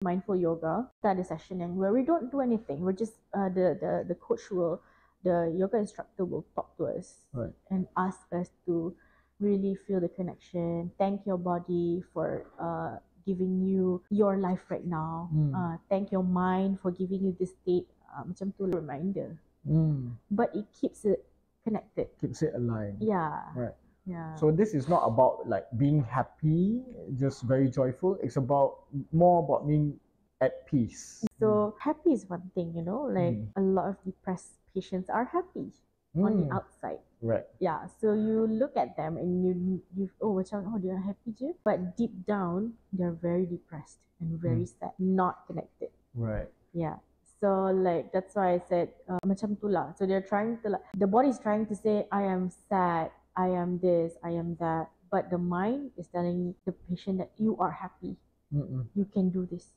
mindful yoga. Start a session and where we don't do anything. We're just the coach will, the yoga instructor will talk to us Right. and ask us to really feel the connection. Thank your body for giving you your life right now. Thank your mind for giving you this state. Macam tu reminder. But it keeps it connected. Keeps it aligned. Yeah. Right. Yeah. So this is not about like being happy, just very joyful. It's about more about being at peace. So happy is one thing, like a lot of depressed patients are happy on the outside. Right. Yeah, so you look at them and you macam they are happy je, but deep down they're very depressed and very sad, not connected. Right. Yeah. So like that's why I said macam tu lah. So they're trying to like, the body is trying to say I am sad, I am this, I am that, but the mind is telling the patient that you are happy. You can do this.